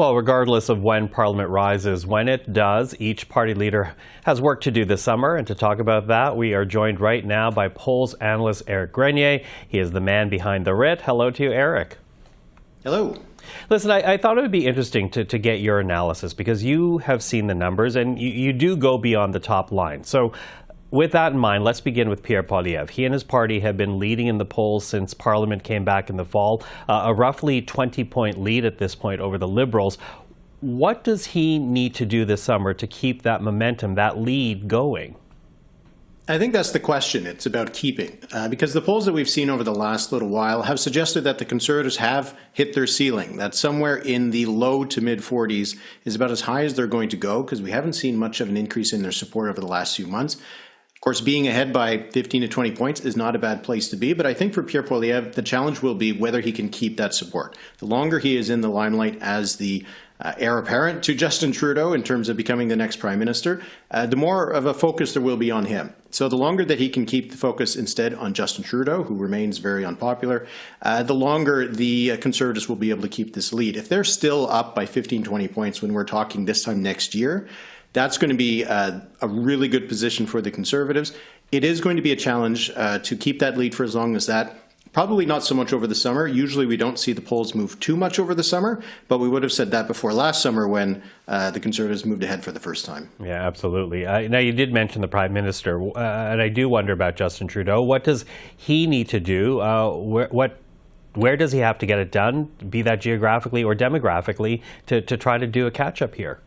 Well, regardless of when Parliament rises, when it does, each party leader has work to do this summer. And to talk about that, we are joined right now by polls analyst Éric Grenier. He is the man behind the Writ. Hello to you, Éric. Hello. Listen, I thought it would be interesting to get your analysis because you have seen the numbers and you do go beyond the top line. So with that in mind, let's begin with Pierre Poilievre. He and his party have been leading in the polls since Parliament came back in the fall, a roughly 20-point lead at this point over the Liberals. What does he need to do this summer to keep that momentum, that lead going? I think that's the question. It's about keeping, because the polls that we've seen over the last little while have suggested that the Conservatives have hit their ceiling, that somewhere in the low to mid 40s is about as high as they're going to go, because we haven't seen much of an increase in their support over the last few months. Of course, being ahead by 15 to 20 points is not a bad place to be, but I think for Pierre Poilievre, the challenge will be whether he can keep that support. The longer he is in the limelight as the heir apparent to Justin Trudeau in terms of becoming the next prime minister, the more of a focus there will be on him. So the longer that he can keep the focus instead on Justin Trudeau, who remains very unpopular, the longer the Conservatives will be able to keep this lead. If they're still up by 15, 20 points when we're talking this time next year, that's going to be a really good position for the Conservatives. It is going to be a challenge to keep that lead for as long as that. Probably not so much over the summer. Usually we don't see the polls move too much over the summer, but we would have said that before last summer when the Conservatives moved ahead for the first time. Yeah, absolutely. Now, you did mention the Prime Minister, and I do wonder about Justin Trudeau. What does he need to do? Where does he have to get it done, be that geographically or demographically, to try to do a catch-up here?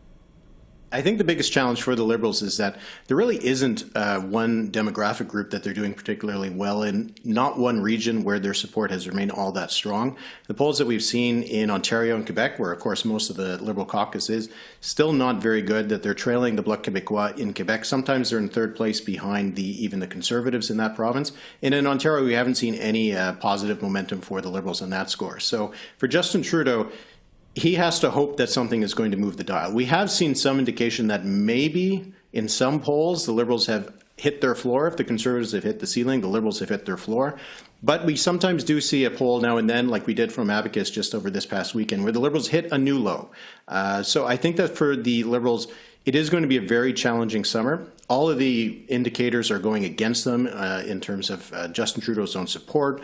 I think the biggest challenge for the Liberals is that there really isn't one demographic group that they're doing particularly well in, not one region where their support has remained all that strong. The polls that we've seen in Ontario and Quebec, where of course most of the Liberal caucus is, still not very good, that they're trailing the Bloc Québécois in Quebec. Sometimes they're in third place behind even the Conservatives in that province. And in Ontario, we haven't seen any positive momentum for the Liberals on that score. So for Justin Trudeau, he has to hope that something is going to move the dial. We have seen some indication that maybe in some polls the Liberals have hit their floor. If the Conservatives have hit the ceiling, the Liberals have hit their floor. But we sometimes do see a poll now and then, like we did from Abacus just over this past weekend, where the Liberals hit a new low. So I think that for the Liberals, it is going to be a very challenging summer. All of the indicators are going against them in terms of Justin Trudeau's own support,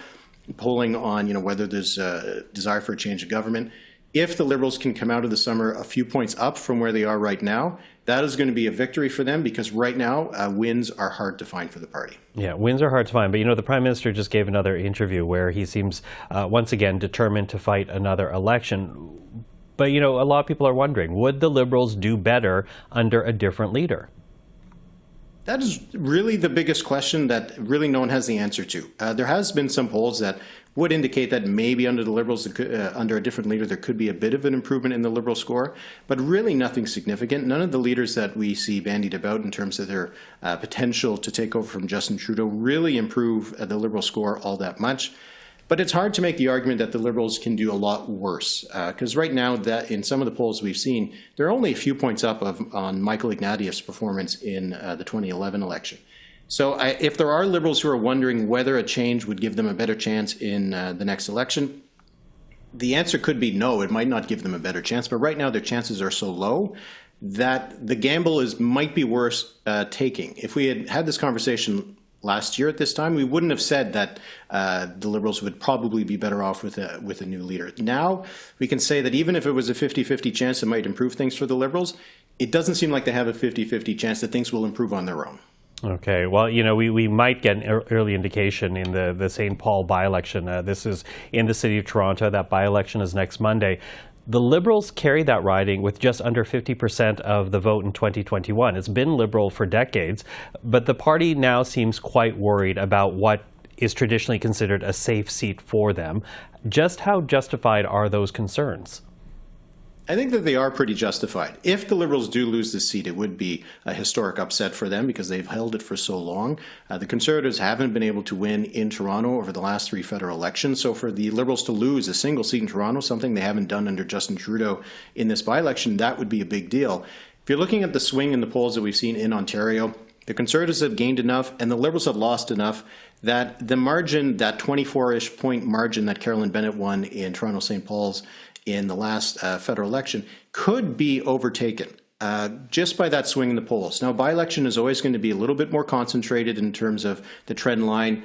polling on whether there's a desire for a change of government. If the Liberals can come out of the summer a few points up from where they are right now, that is going to be a victory for them, because right now wins are hard to find for the party. Yeah, wins are hard to find. But, the Prime Minister just gave another interview where he seems once again determined to fight another election. But, a lot of people are wondering, would the Liberals do better under a different leader? That is really the biggest question that really no one has the answer to. There has been some polls that would indicate that maybe under the Liberals, under a different leader, there could be a bit of an improvement in the Liberal score, but really nothing significant. None of the leaders that we see bandied about in terms of their potential to take over from Justin Trudeau really improve the Liberal score all that much. But it's hard to make the argument that the Liberals can do a lot worse, because right now, that in some of the polls we've seen, they're only a few points up on Michael Ignatieff's performance in the 2011 election. So if there are Liberals who are wondering whether a change would give them a better chance in the next election, the answer could be no, it might not give them a better chance. But right now, their chances are so low that the gamble might be worth taking. If we had had this conversation last year at this time, we wouldn't have said that the Liberals would probably be better off with a new leader. Now, we can say that even if it was a 50-50 chance it might improve things for the Liberals, it doesn't seem like they have a 50-50 chance that things will improve on their own. Okay, well, we might get an early indication in the St. Paul by-election. This is in the city of Toronto. That by-election is next Monday. The Liberals carry that riding with just under 50% of the vote in 2021. It's been Liberal for decades, but the party now seems quite worried about what is traditionally considered a safe seat for them. Just how justified are those concerns? I think that they are pretty justified. If the Liberals do lose this seat, it would be a historic upset for them because they've held it for so long. The Conservatives haven't been able to win in Toronto over the last 3 federal elections. So for the Liberals to lose a single seat in Toronto, something they haven't done under Justin Trudeau in this by-election, that would be a big deal. If you're looking at the swing in the polls that we've seen in Ontario, the Conservatives have gained enough and the Liberals have lost enough that the margin, that 24-ish point margin that Carolyn Bennett won in Toronto St. Paul's in the last federal election could be overtaken just by that swing in the polls. Now, by-election is always going to be a little bit more concentrated in terms of the trend line.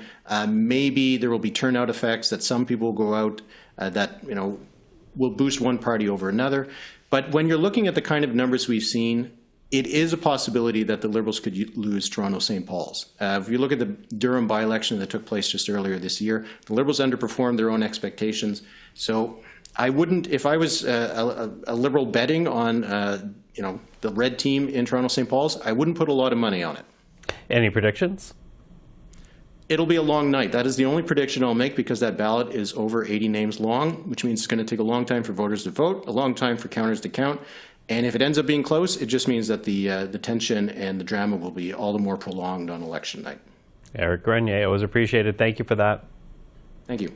Maybe there will be turnout effects that some people will go out that, will boost one party over another. But when you're looking at the kind of numbers we've seen, it is a possibility that the Liberals could lose Toronto St. Paul's. If you look at the Durham by-election that took place just earlier this year, the Liberals underperformed their own expectations. So I wouldn't, if I was a Liberal betting on, the red team in Toronto St. Paul's, I wouldn't put a lot of money on it. Any predictions? It'll be a long night. That is the only prediction I'll make because that ballot is over 80 names long, which means it's going to take a long time for voters to vote, a long time for counters to count. And if it ends up being close, it just means that the tension and the drama will be all the more prolonged on election night. Éric Grenier, always appreciated. Thank you for that. Thank you.